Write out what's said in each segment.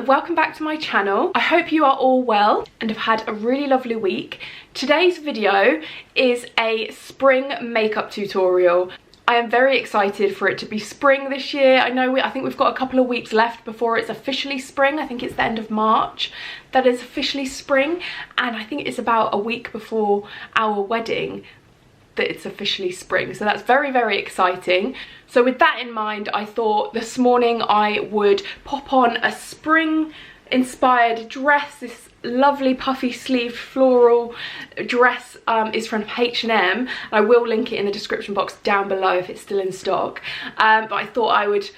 welcome back to my channel. I hope you are all well and have had a really lovely week. Today's video is a spring makeup tutorial. I am very excited for it to be spring this year. I think we've got a couple of weeks left before it's officially spring. I think it's the end of March that is officially spring, and I think it's about a week before our wedding that it's officially spring, so that's very, very exciting. So with that in mind, I thought this morning I would pop on a spring inspired dress. This lovely puffy sleeved floral dress is from H&M. I will link it in the description box down below if it's still in stock, but I thought I would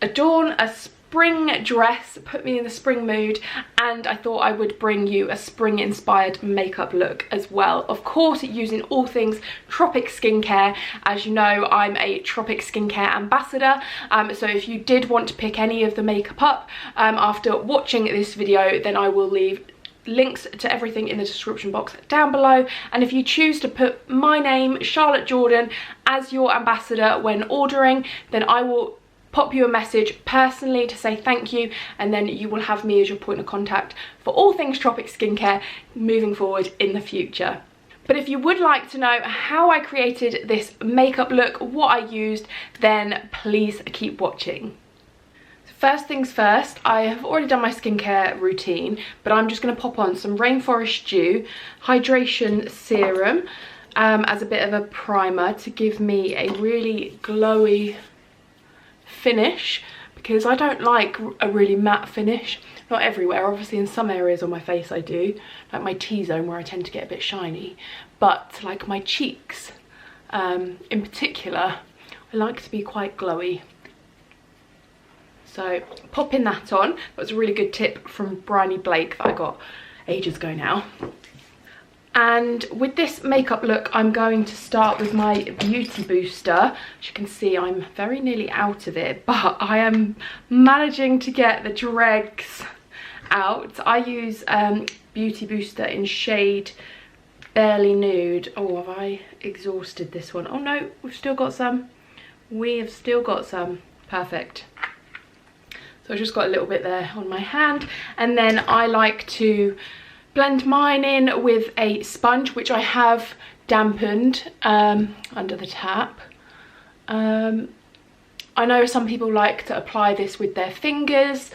adorn a spring dress, put me in the spring mood, and I thought I would bring you a spring inspired makeup look as well. Of course, using all things Tropic skincare. As you know, I'm a Tropic skincare ambassador, so if you did want to pick any of the makeup up after watching this video, then I will leave links to everything in the description box down below. And if you choose to put my name, Charlotte Jordan, as your ambassador when ordering, then I will pop you a message personally to say thank you, and then you will have me as your point of contact for all things Tropic skincare moving forward in the future. But if you would like to know how I created this makeup look, what I used, then please keep watching. First things first, I have already done my skincare routine, but I'm just going to pop on some Rainforest Dew Hydration Serum as a bit of a primer to give me a really glowy finish, because I don't like a really matte finish. Not everywhere, obviously in some areas on my face I do, like my T-zone where I tend to get a bit shiny, but like my cheeks in particular, I like to be quite glowy. So popping that on, that was a really good tip from Bryony Blake that I got ages ago now. And with this makeup look, I'm going to start with my Beauty Booster. As you can see, I'm very nearly out of it, but I am managing to get the dregs out. I use Beauty Booster in shade Barely Nude. Oh, have I exhausted this one? Oh no, we've still got some. We have still got some. Perfect. So I've just got a little bit there on my hand. And then I like to blend mine in with a sponge, which I have dampened under the tap. I know some people like to apply this with their fingers,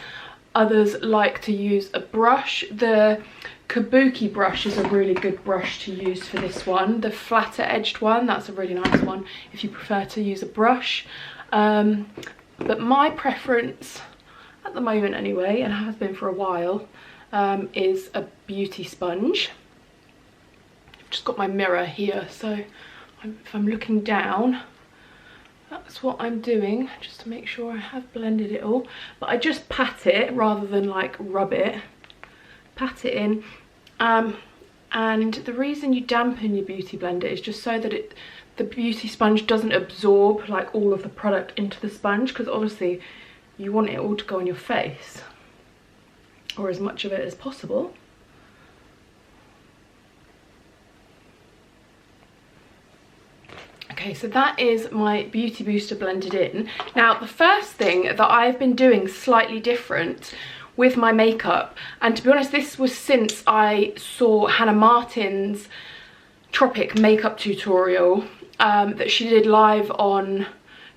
others like to use a brush. The Kabuki brush is a really good brush to use for this one. The flatter edged one, that's a really nice one if you prefer to use a brush. But my preference at the moment anyway, and has been for a while, is a beauty sponge. I've just got my mirror here, so if I'm looking down, that's what I'm doing, just to make sure I have blended it all. But I just pat it rather than like rub it. Pat it in, and the reason you dampen your beauty blender is just so that the beauty sponge doesn't absorb like all of the product into the sponge, because obviously you want it all to go on your face, or as much of it as possible. Okay, so that is my Beauty Booster blended in. Now, the first thing that I've been doing slightly different with my makeup, and to be honest, this was since I saw Hannah Martin's Tropic makeup tutorial that she did live on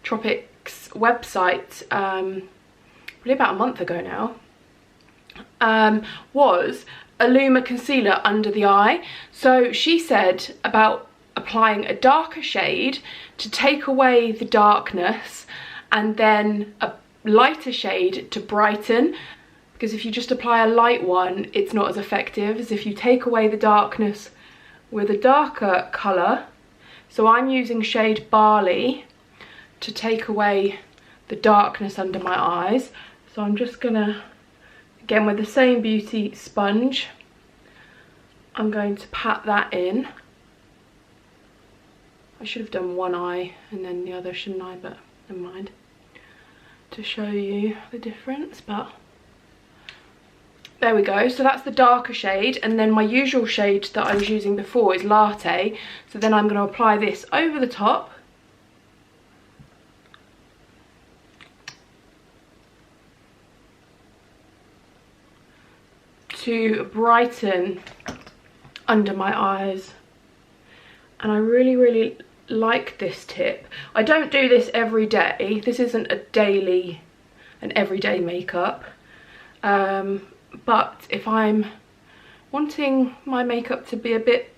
Tropic's website probably about a month ago now. Was a Luma concealer under the eye. So she said about applying a darker shade to take away the darkness, and then a lighter shade to brighten, because if you just apply a light one, it's not as effective as if you take away the darkness with a darker colour. So I'm using shade Barley to take away the darkness under my eyes. So I'm just gonna, again with the same beauty sponge, I'm going to pat that in. I should have done one eye and then the other, shouldn't I? But never mind, to show you the difference. But there we go. So that's the darker shade, and then my usual shade that I was using before is Latte. So then I'm going to apply this over the top. to brighten under my eyes. And I really like this tip. I don't do this every day. This isn't an everyday makeup. But if I'm wanting my makeup to be a bit,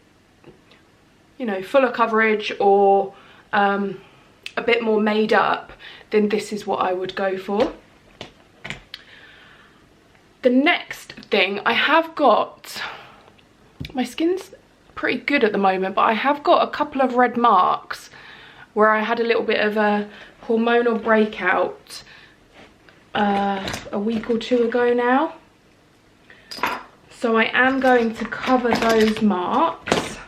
you know, fuller coverage or a bit more made up, then this is what I would go for. The next thing, I have got, my skin's pretty good at the moment, but I have got a couple of red marks where I had a little bit of a hormonal breakout a week or two ago now. So I am going to cover those marks.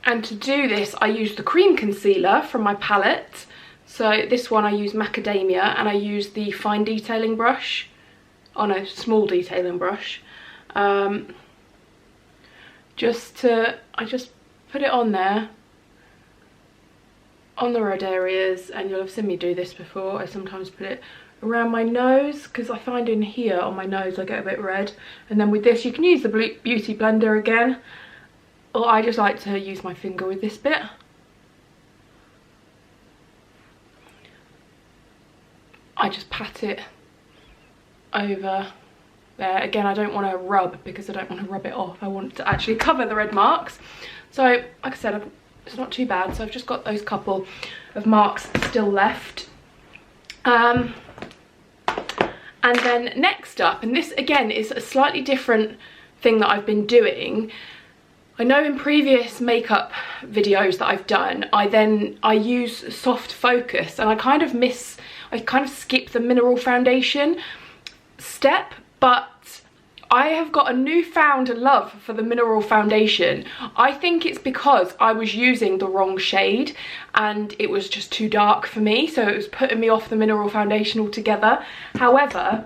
And to do this, I use the cream concealer from my palette. So this one I use Macadamia, and I use the fine detailing brush. Oh no, small detailing brush. I just put it on there, on the red areas, and you'll have seen me do this before. I sometimes put it around my nose, because I find in here on my nose I get a bit red. And then with this, you can use the beauty blender again, or I just like to use my finger with this bit. I just pat it over there. Again, I don't want to rub, because I don't want to rub it off. I want to actually cover the red marks. So like I said, it's not too bad. So I've just got those couple of marks still left. And then next up, and this again is a slightly different thing that I've been doing. I know in previous makeup videos that I've done, I use soft focus, and I kind of skip the mineral foundation step, but I have got a newfound love for the mineral foundation. I think it's because I was using the wrong shade and it was just too dark for me, so it was putting me off the mineral foundation altogether. However,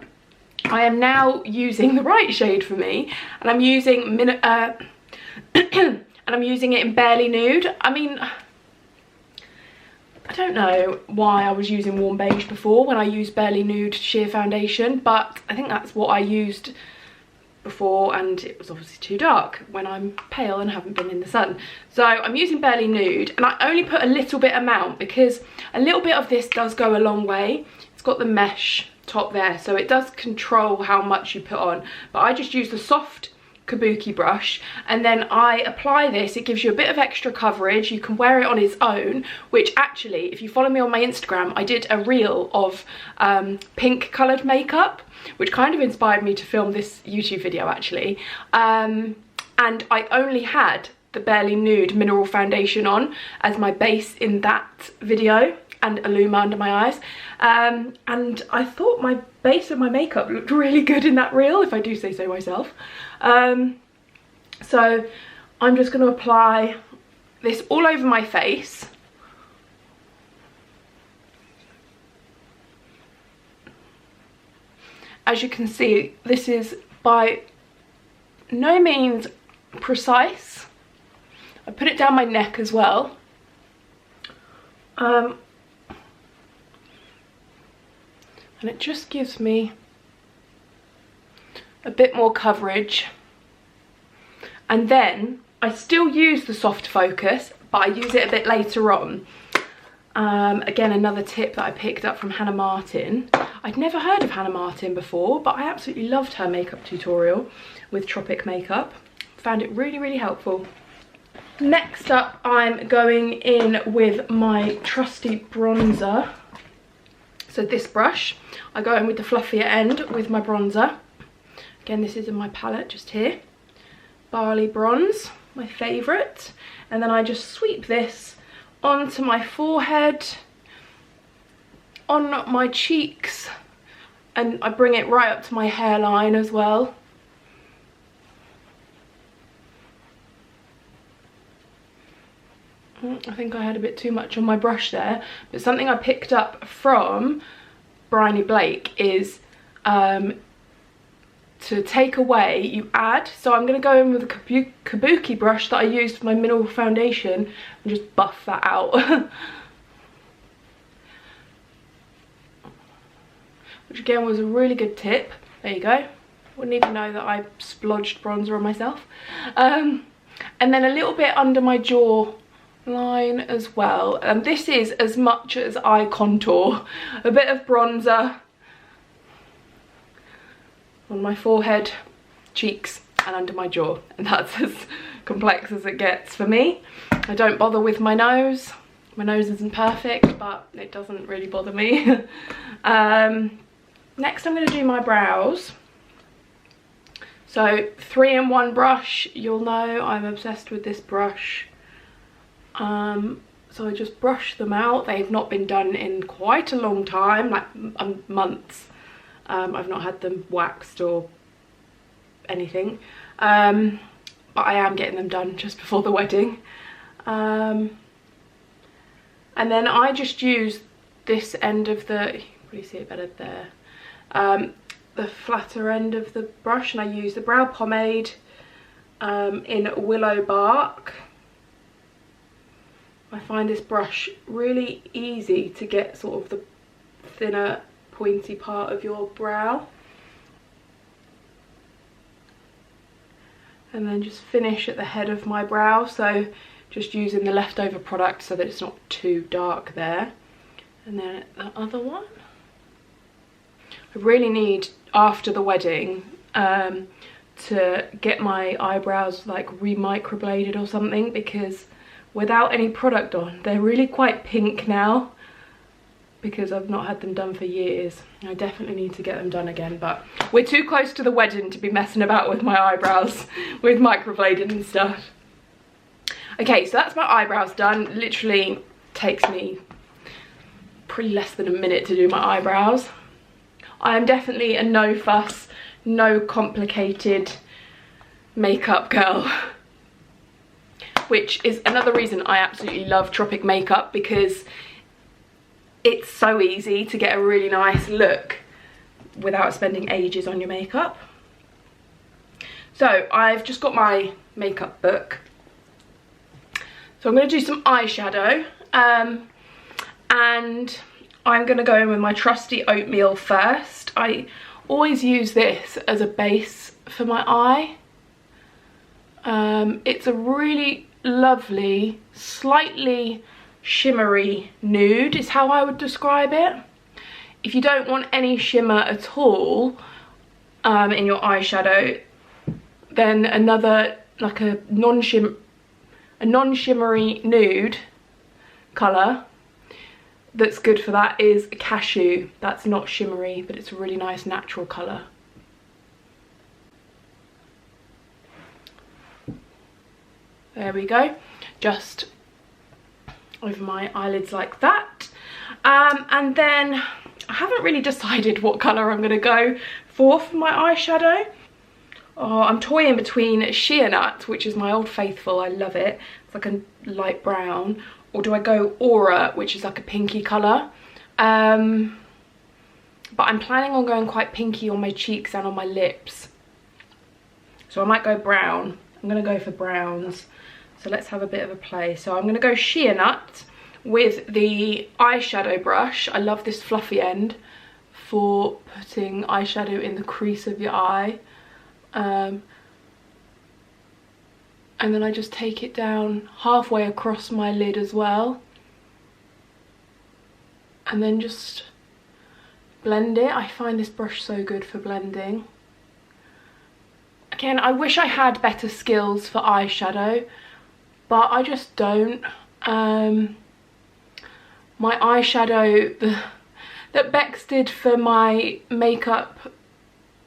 I am now using the right shade for me, and I'm using and I'm using it in Barely Nude. I mean, I don't know why I was using Warm Beige before when I used Barely Nude sheer foundation, but I think that's what I used before, and it was obviously too dark when I'm pale and haven't been in the sun. So I'm using Barely Nude, and I only put a little bit amount because a little bit of this does go a long way. It's got the mesh top there, so it does control how much you put on, but I just use the soft kabuki brush, and then I apply this. It gives you a bit of extra coverage. You can wear it on its own, which actually, if you follow me on my Instagram, I did a reel of pink coloured makeup, which kind of inspired me to film this YouTube video actually. And I only had the Barely Nude mineral foundation on as my base in that video, and Illuma under my eyes, and I thought my base of my makeup looked really good in that reel, if I do say so myself. So I'm just going to apply this all over my face. As you can see, this is by no means precise. I put it down my neck as well. And it just gives me a bit more coverage. And then I still use the soft focus, but I use it a bit later on. Again, another tip that I picked up from Hannah Martin. I'd never heard of Hannah Martin before, but I absolutely loved her makeup tutorial with Tropic makeup. Found it really helpful. Next up, I'm going in with my trusty bronzer. So this brush, I go in with the fluffier end with my bronzer. Again, this is in my palette just here. Barley Bronze, my favourite. And then I just sweep this onto my forehead, on my cheeks, and I bring it right up to my hairline as well. I think I had a bit too much on my brush there, but something I picked up from Bryony Blake is to take away, you add. So I'm going to go in with a kabuki brush that I used for my mineral foundation and just buff that out. Which again was a really good tip. There you go. Wouldn't even know that I splodged bronzer on myself. And then a little bit under my jaw line as well. And this is as much as eye contour. A bit of bronzer on my forehead, cheeks and under my jaw, and that's as complex as it gets for me. I don't bother with my nose. My nose isn't perfect, but it doesn't really bother me. Next I'm going to do my brows. So 3-in-1 brush, you'll know I'm obsessed with this brush. So I just brush them out. They've not been done in quite a long time, like months. I've not had them waxed or anything, but I am getting them done just before the wedding. And then I just use this end of the, you can probably see it better there, the flatter end of the brush, and I use the brow pomade in Willow Bark. I find this brush really easy to get sort of the thinner pointy part of your brow, and then just finish at the head of my brow, so just using the leftover product so that it's not too dark there. And then the other one, I really need after the wedding to get my eyebrows like re-microbladed or something, because without any product on they're really quite pink now, because I've not had them done for years. I definitely need to get them done again, but we're too close to the wedding to be messing about with my eyebrows with microblading and stuff. Okay, so that's my eyebrows done. Literally takes me pretty less than a minute to do my eyebrows. I am definitely a no fuss, no complicated makeup girl, which is another reason I absolutely love Tropic makeup, because it's so easy to get a really nice look without spending ages on your makeup. So I've just got my makeup book. So I'm going to do some eyeshadow, and I'm going to go in with my trusty Oatmeal first. I always use this as a base for my eye. It's a really lovely, slightly shimmery nude is how I would describe it. If you don't want any shimmer at all in your eyeshadow, then another, like a non-shimmery nude colour that's good for that is Cashew. That's not shimmery, but it's a really nice natural colour. There we go, just over my eyelids like that. And then I haven't really decided what colour I'm going to go for my eyeshadow. Oh, I'm toying between Shea Nut, which is my old faithful, I love it, it's like a light brown, or do I go Aura, which is like a pinky colour. But I'm planning on going quite pinky on my cheeks and on my lips, so I might go brown. I'm going to go for browns, so let's have a bit of a play. So I'm going to go Shea Nut with the eyeshadow brush. I love this fluffy end for putting eyeshadow in the crease of your eye. And then I just take it down halfway across my lid as well, and then just blend it. I find this brush so good for blending. Again, I wish I had better skills for eyeshadow, but I just don't. My eyeshadow that Bex did for my makeup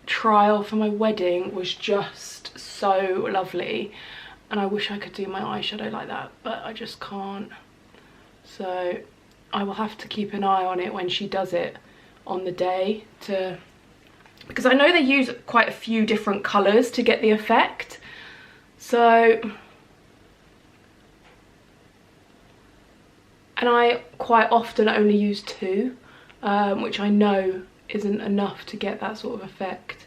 trial for my wedding was just so lovely, and I wish I could do my eyeshadow like that, but I just can't. So I will have to keep an eye on it when she does it on the day, because I know they use quite a few different colours to get the effect. So, and I quite often only use two, which I know isn't enough to get that sort of effect.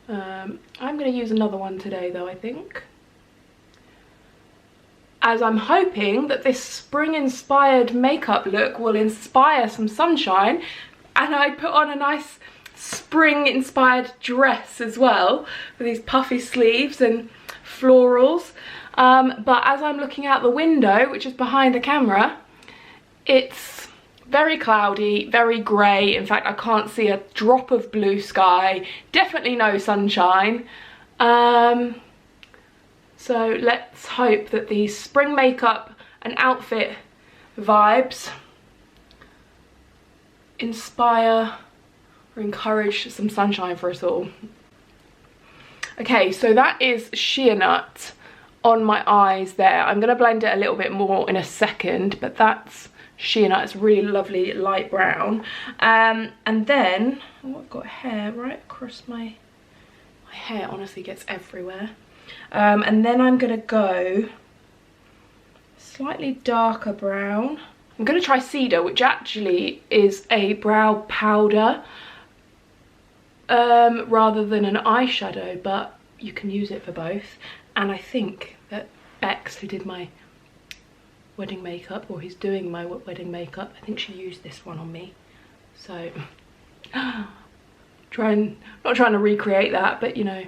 I'm going to use another one today though, I think, as I'm hoping that this spring inspired makeup look will inspire some sunshine and I put on a nice spring inspired dress as well, with these puffy sleeves and florals. But as I'm looking out the window, which is behind the camera, it's very cloudy, very grey. In fact, I can't see a drop of blue sky, definitely no sunshine. So let's hope that these spring makeup and outfit vibes inspire or encourage some sunshine for us all. Okay, so that is Shea Nut on my eyes there. I'm going to blend it a little bit more in a second, but that's Shea Nut. It's really lovely light brown. And then, oh, I've got hair right across my hair, honestly gets everywhere. And then I'm going to go slightly darker brown. I'm going to try Cedar, which actually is a brow powder rather than an eyeshadow, but you can use it for both. And I think that Bex, who did my wedding makeup, or who's doing my wedding makeup, I think she used this one on me. So not trying to recreate that, but you know,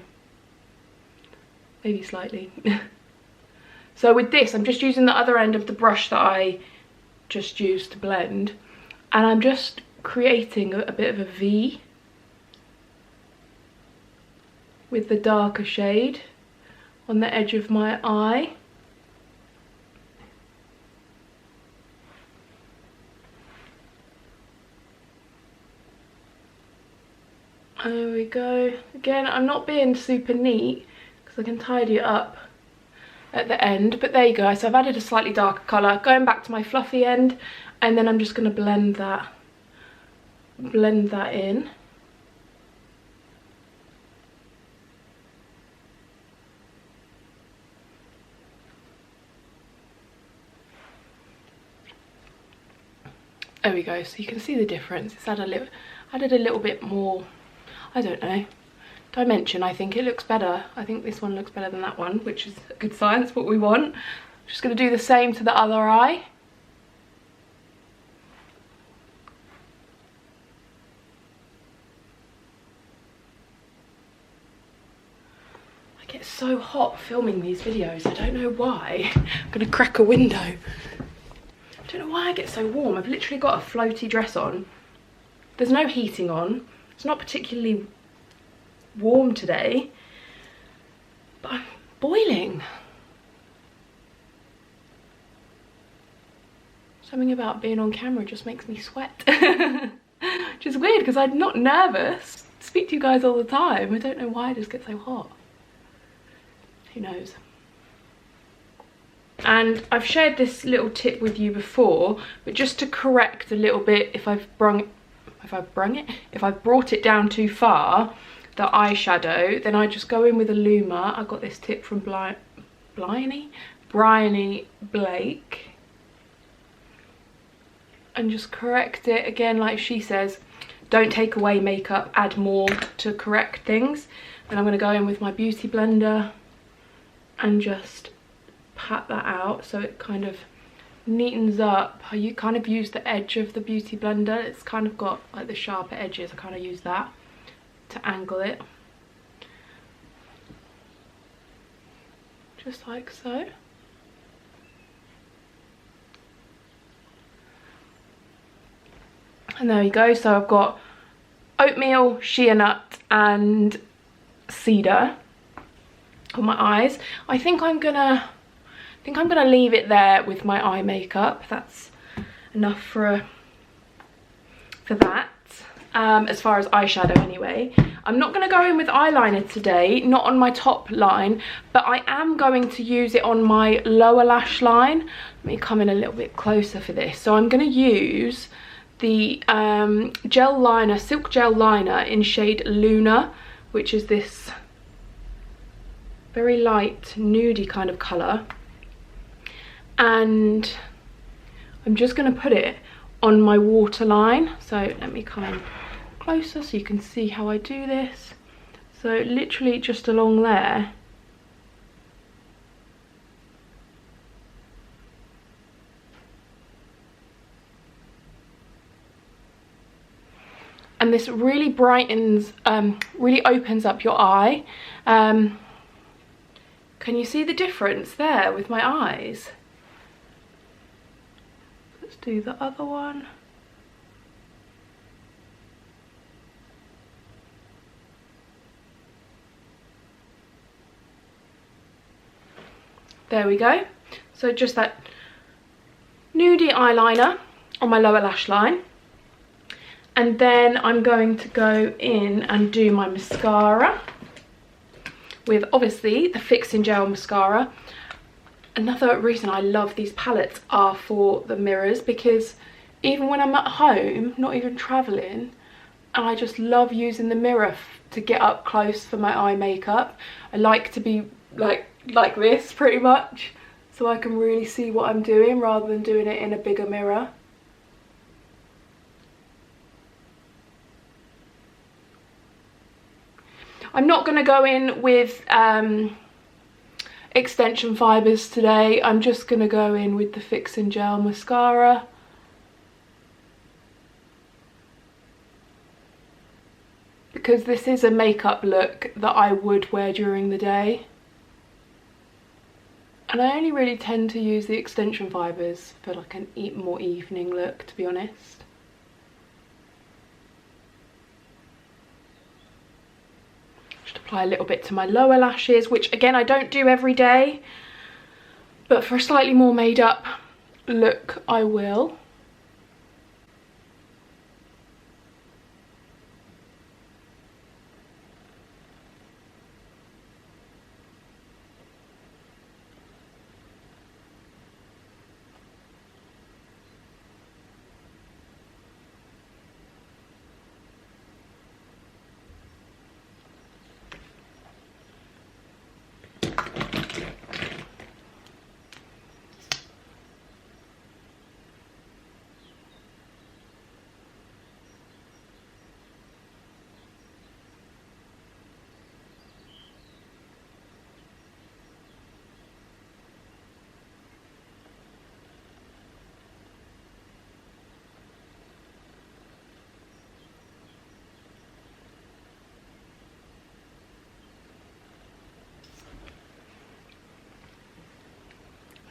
maybe slightly. So with this, I'm just using the other end of the brush that I just used to blend, and I'm just creating a bit of a V with the darker shade on the edge of my eye. There we go. Again, I'm not being super neat because I can tidy it up at the end, but there you go. So I've added a slightly darker colour, going back to my fluffy end, and then I'm just going to blend that in. There we go. So you can see the difference. It's added a little bit more, I don't know, dimension. I think it looks better. I think this one looks better than that one, which is a good sign. It's what we want. Just going to do the same to the other eye. I get so hot filming these videos. I don't know why. I'm going to crack a window. I don't know why I get so warm. I've literally got a floaty dress on. There's no heating on. It's not particularly warm today, but I'm boiling. Something about being on camera just makes me sweat. Which is weird because I'm not nervous. I speak to you guys all the time. I don't know why I just get so hot. Who knows? And I've shared this little tip with you before, but just to correct a little bit if I've brought it down too far, the eyeshadow, then I just go in with a Luma. I got this tip from Bryony Blake, and just correct it again, like she says, don't take away makeup, add more to correct things. Then I'm going to go in with my beauty blender and just pat that out so it kind of neatens up. You kind of use the edge of the beauty blender. It's kind of got like the sharper edges. I kind of use that to angle it, just like so. And there you go. So I've got oatmeal, shea nut and cedar on my eyes. I think I'm gonna leave it there with my eye makeup. That's enough for that. As far as eyeshadow anyway. I'm not going to go in with eyeliner today, not on my top line, but I am going to use it on my lower lash line. Let me come in a little bit closer for this. So I'm going to use the gel liner, silk gel liner in shade Luna, which is this very light nudie kind of colour. And I'm just going to put it on my waterline. So let me come in closer so you can see how I do this. So literally just along there. and this really brightens, really opens up your eye. Can you see the difference there with my eyes? Let's do the other one. There we go. So just that nudie eyeliner on my lower lash line. And then I'm going to go in and do my mascara with obviously the Fixing Gel mascara. Another reason I love these palettes are for the mirrors, because even when I'm at home, not even traveling, and I just love using the mirror to get up close for my eye makeup. I like to be like this pretty much, so I can really see what I'm doing rather than doing it in a bigger mirror. I'm not going to go in with extension fibres today. I'm just going to go in with the Fixing Gel mascara. Because this is a makeup look that I would wear during the day. And I only really tend to use the extension fibres for like an more evening look, to be honest. Just apply a little bit to my lower lashes, which again I don't do every day, but for a slightly more made up look I will.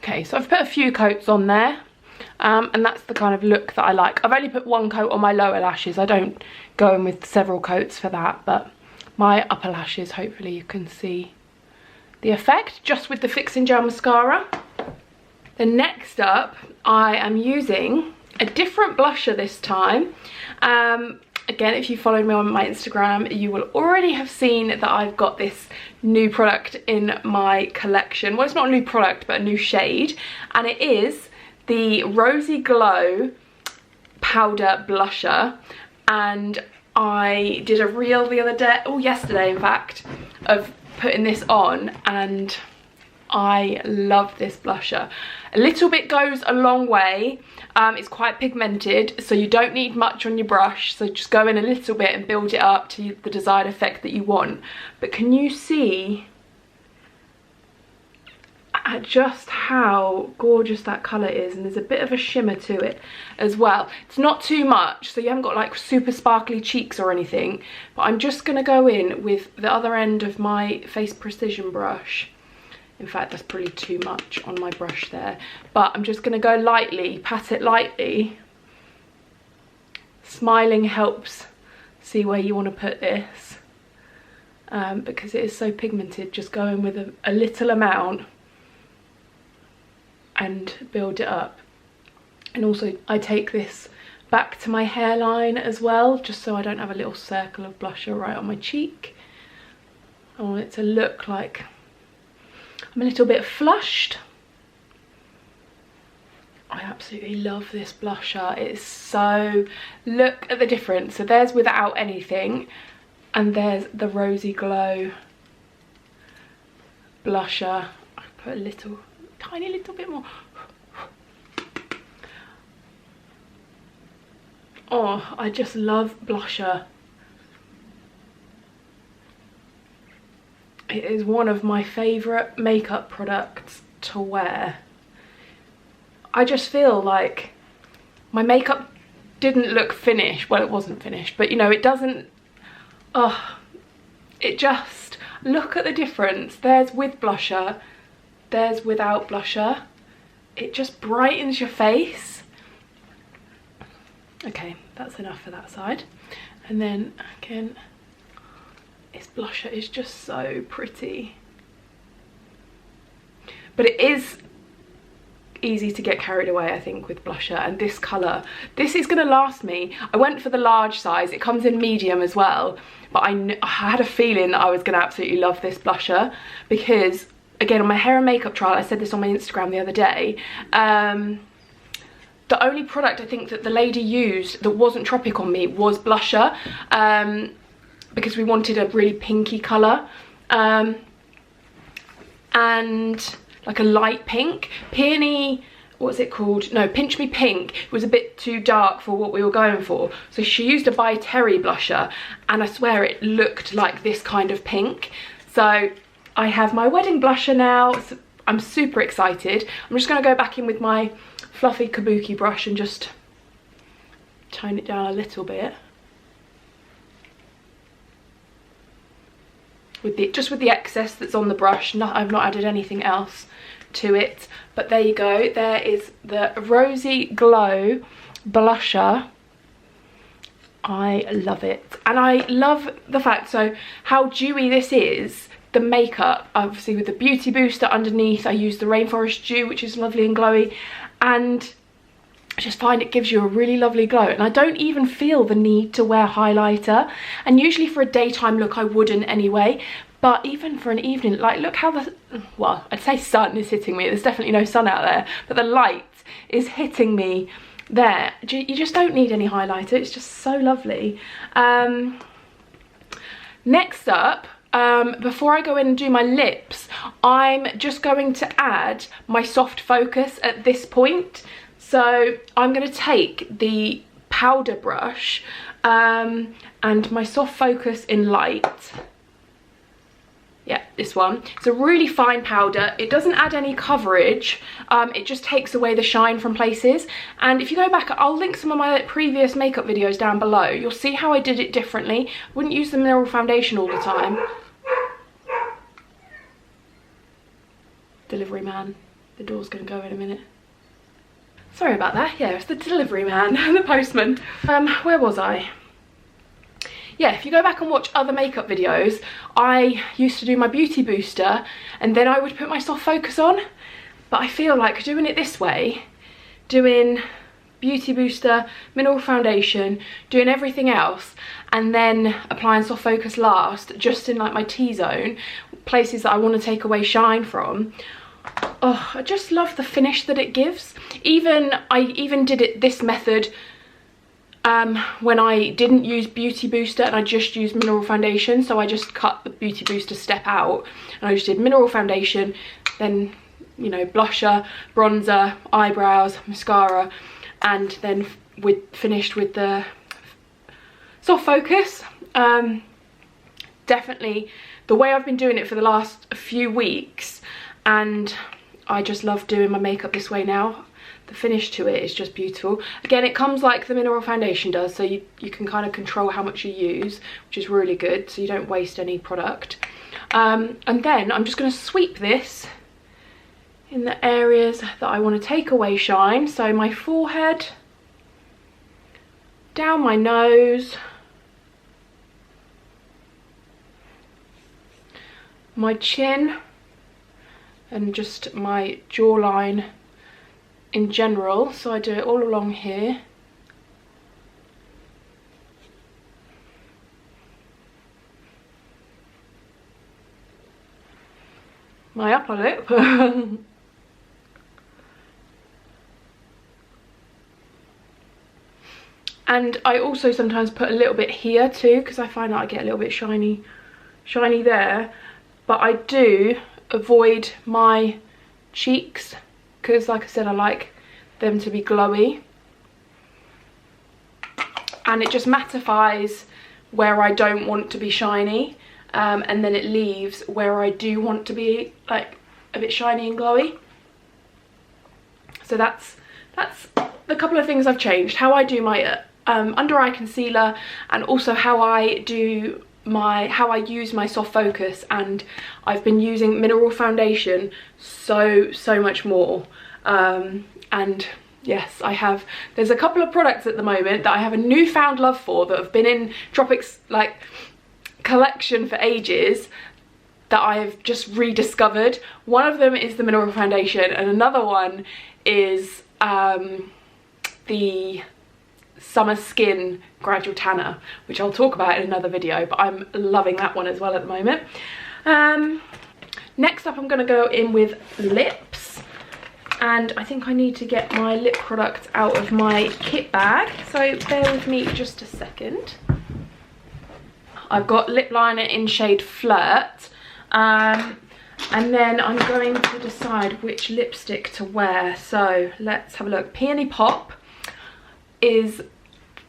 Okay, so I've put a few coats on there, and that's the kind of look that I like. I've only put one coat on my lower lashes. I don't go in with several coats for that, but my upper lashes, hopefully you can see the effect just with the Fixing Gel mascara. Then next up, I am using a different blusher this time. Again, if you followed me on my Instagram, you will already have seen that I've got this new product in my collection. Well, it's not a new product, but a new shade. And it is the Rosy Glow Powder Blusher. And I did a reel the other day, yesterday in fact, of putting this on, and I love this blusher. A little bit goes a long way. It's quite pigmented, so you don't need much on your brush, so just go in a little bit and build it up to the desired effect that you want. But can you see just how gorgeous that colour is? And there's a bit of a shimmer to it as well. It's not too much, so you haven't got like super sparkly cheeks or anything, but I'm just going to go in with the other end of my Face Precision brush. In fact, that's probably too much on my brush there, but I'm just going to go lightly, pat it lightly. Smiling helps see where you want to put this, because it is so pigmented. Just go in with a little amount and build it up. And also I take this back to my hairline as well, just so I don't have a little circle of blusher right on my cheek. I want it to look like I'm a little bit flushed. I absolutely love this blusher. It's so, look at the difference. So there's without anything, and there's the Rosy Glow blusher. I put a little, tiny little bit more. Oh, I just love blusher. It is one of my favourite makeup products to wear. I just feel like my makeup didn't look finished. Well, it wasn't finished, but you know, it doesn't, oh, it just, look at the difference. There's with blusher, there's without blusher. It just brightens your face. Okay, that's enough for that side. And then again, this blusher is just so pretty. But it is easy to get carried away, I think, with blusher. And this colour, this is going to last me. I went for the large size. It comes in medium as well. But I had a feeling that I was going to absolutely love this blusher. Because, again, on my hair and makeup trial, I said this on my Instagram the other day, the only product I think that the lady used that wasn't Tropic on me was blusher, because we wanted a really pinky colour, and like a light pink. Peony, what's it called? No, Pinch Me Pink was a bit too dark for what we were going for. So she used a By Terry blusher, and I swear it looked like this kind of pink. So I have my wedding blusher now. So I'm super excited. I'm just going to go back in with my fluffy kabuki brush and just tone it down a little bit. Just with the excess that's on the brush. I've not added anything else to it. But there you go. There is the Rosy Glow blusher. I love it. And I love the fact, so how dewy this is. The makeup, obviously with the beauty booster underneath, I use the Rainforest Dew, which is lovely and glowy, and I just find it gives you a really lovely glow. And I don't even feel the need to wear highlighter, and usually for a daytime look I wouldn't anyway, but even for an evening, like, look how the, well, I'd say sun is hitting me. There's definitely no sun out there, but the light is hitting me there. You just don't need any highlighter. It's just so lovely. Next up, before I go in and do my lips, I'm just going to add my soft focus at this point. So I'm going to take the powder brush and my soft focus in light. Yeah, this one. It's a really fine powder. It doesn't add any coverage. It just takes away the shine from places. And if you go back, I'll link some of my previous makeup videos down below. You'll see how I did it differently. I wouldn't use the mineral foundation all the time. Delivery man. The door's gonna go in a minute. Sorry about that. Yeah, it's the delivery man, the postman. Where was I? Yeah, if you go back and watch other makeup videos, I used to do my beauty booster and then I would put my soft focus on. But I feel like doing it this way, doing beauty booster, mineral foundation, doing everything else, and then applying soft focus last, just in like my T-zone, places that I want to take away shine from. Oh, I just love the finish that it gives. I even did it this method when I didn't use beauty booster and I just used mineral foundation. So I just cut the beauty booster step out and I just did mineral foundation, then, you know, blusher, bronzer, eyebrows, mascara, and then finished with the soft focus. Definitely the way I've been doing it for the last few weeks, and I just love doing my makeup this way now. The finish to it is just beautiful. Again, it comes like the mineral foundation does, so you can kind of control how much you use, which is really good, so you don't waste any product. And then I'm just going to sweep this in the areas that I want to take away shine. So my forehead, down my nose, my chin, and just my jawline in general. So I do it all along here. My upper lip. And I also sometimes put a little bit here too, because I find that I get a little bit shiny there. But I do avoid my cheeks, because like I said, I like them to be glowy. And it just mattifies where I don't want to be shiny. And then it leaves where I do want to be like a bit shiny and glowy. So that's the couple of things I've changed. How I do my under eye concealer, and also how I use my soft focus, and I've been using mineral foundation so much more. And yes, there's a couple of products at the moment that I have a newfound love for, that have been in Tropic's like collection for ages, that I've just rediscovered. One of them is the mineral foundation, and another one is the Summer Skin Gradual Tanner, which I'll talk about in another video, but I'm loving that one as well at the moment. Next up, I'm going to go in with lips, and I think I need to get my lip product out of my kit bag, so bear with me just a second. I've got lip liner in shade Flirt, and then I'm going to decide which lipstick to wear. So let's have a look. Peony Pop is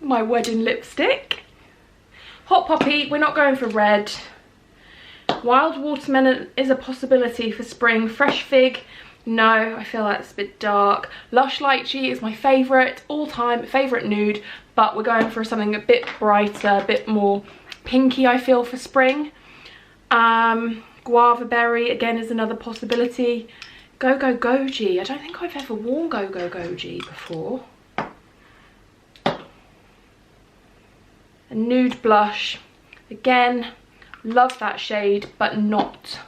my wedding lipstick. Hot Poppy, we're not going for red. Wild Watermelon is a possibility for spring. Fresh Fig, no, I feel that's a bit dark. Lush Lychee is my favourite, all-time favourite nude, but we're going for something a bit brighter, a bit more pinky, I feel, for spring. Guava Berry again is another possibility. Go Go Goji, I don't think I've ever worn Go Go Goji before. A nude blush, again, love that shade, but not,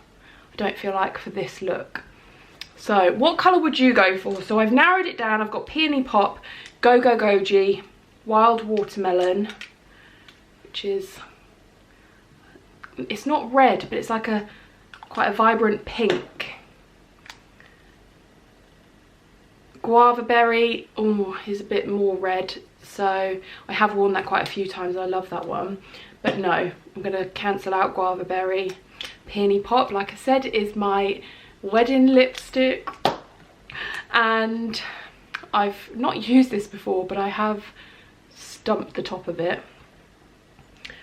I don't feel like, for this look. So what colour would you go for? So I've narrowed it down. I've got Peony Pop, Go Go Goji, Wild Watermelon, which is, it's not red, but it's like quite a vibrant pink. Guava Berry, oh, is a bit more red, so I have worn that quite a few times. I love that one, but no, I'm going to cancel out Guava Berry. Peony Pop, like I said, is my wedding lipstick, and I've not used this before, but I have stumped the top of it,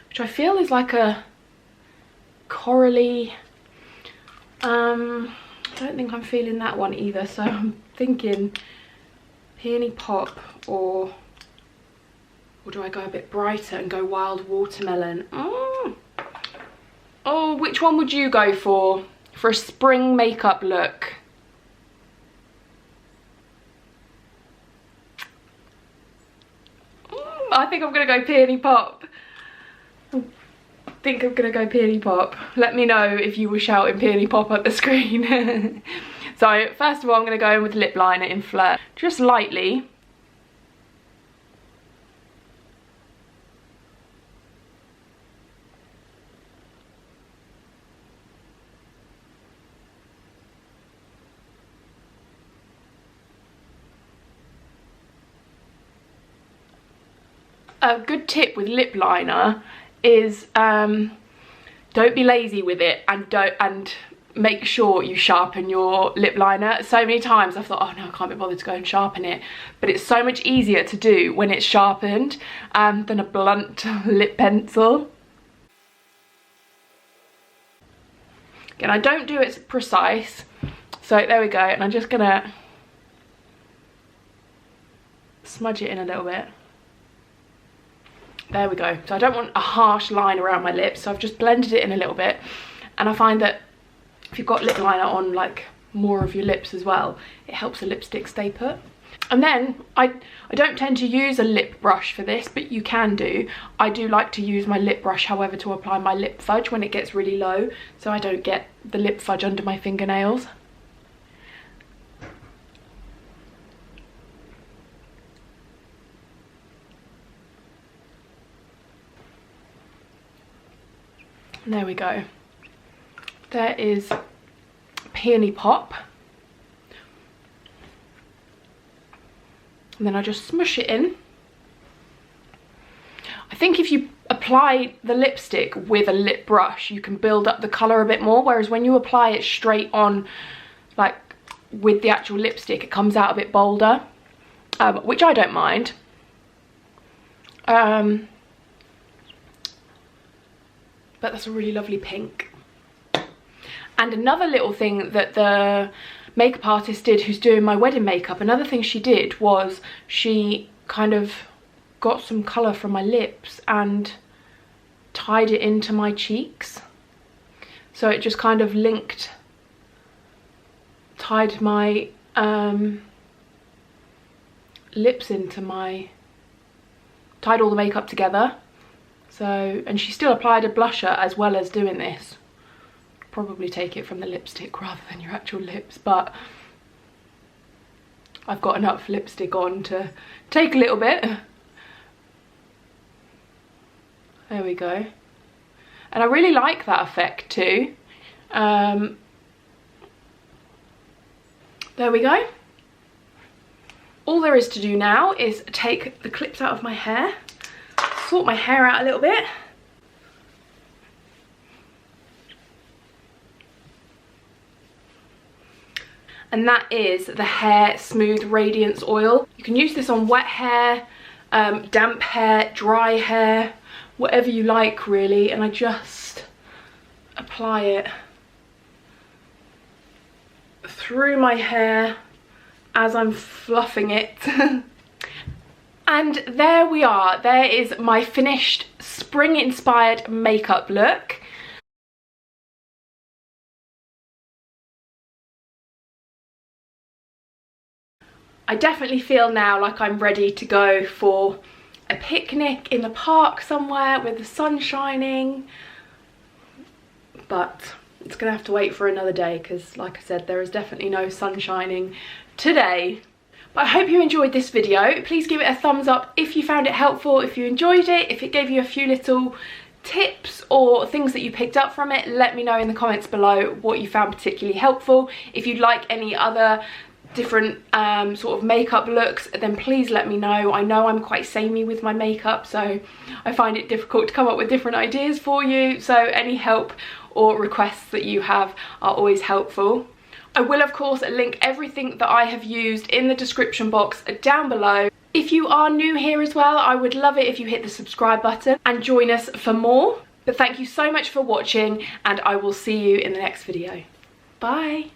which I feel is like a corally. I don't think I'm feeling that one either, so I'm thinking Peony Pop, or do I go a bit brighter and go Wild Watermelon? Oh, which one would you go for a spring makeup look? I think I'm gonna go Peony Pop. I think I'm gonna go Peony Pop. Let me know if you were shouting Peony Pop at the screen. So first of all, I'm gonna go in with lip liner in Flirt, just lightly. A good tip with lip liner is don't be lazy with it, and make sure you sharpen your lip liner. So many times I've thought, oh no, I can't be bothered to go and sharpen it, but it's so much easier to do when it's sharpened than a blunt lip pencil. Again, I don't do it precise, so there we go, and I'm just gonna smudge it in a little bit. There we go. So I don't want a harsh line around my lips, so I've just blended it in a little bit, and I find that if you've got lip liner on like more of your lips as well, it helps the lipstick stay put. And then I don't tend to use a lip brush for this, but you can do. I do like to use my lip brush, however, to apply my lip fudge when it gets really low, so I don't get the lip fudge under my fingernails. There we go. There is Peony Pop. And then I just smush it in. I think if you apply the lipstick with a lip brush, you can build up the colour a bit more, whereas when you apply it straight on, like with the actual lipstick, it comes out a bit bolder, which I don't mind. But that's a really lovely pink. And another little thing that the makeup artist did who's doing my wedding makeup. Another thing she did was she kind of got some colour from my lips and tied it into my cheeks. So it just kind of tied my lips into tied all the makeup together. So, and she still applied a blusher as well as doing this. Probably take it from the lipstick rather than your actual lips, but I've got enough lipstick on to take a little bit. There we go. And I really like that effect too. There we go. All there is to do now is take the clips out of my hair, sort my hair out a little bit. And that is the Hair Smooth Radiance Oil. You can use this on wet hair, damp hair, dry hair, whatever you like really. And I just apply it through my hair as I'm fluffing it. And there we are. There is my finished spring inspired makeup look. I definitely feel now like I'm ready to go for a picnic in the park somewhere with the sun shining, but it's gonna have to wait for another day because, like I said, there is definitely no sun shining today. But I hope you enjoyed this video. Please give it a thumbs up if you found it helpful, if you enjoyed it, if it gave you a few little tips or things that you picked up from it. Let me know in the comments below what you found particularly helpful. If you'd like any other different sort of makeup looks, then please let me know. I know I'm quite samey with my makeup, so I find it difficult to come up with different ideas for you, so any help or requests that you have are always helpful. I will of course link everything that I have used in the description box down below. If you are new here as well, I would love it if you hit the subscribe button and join us for more. But thank you so much for watching, and I will see you in the next video. Bye!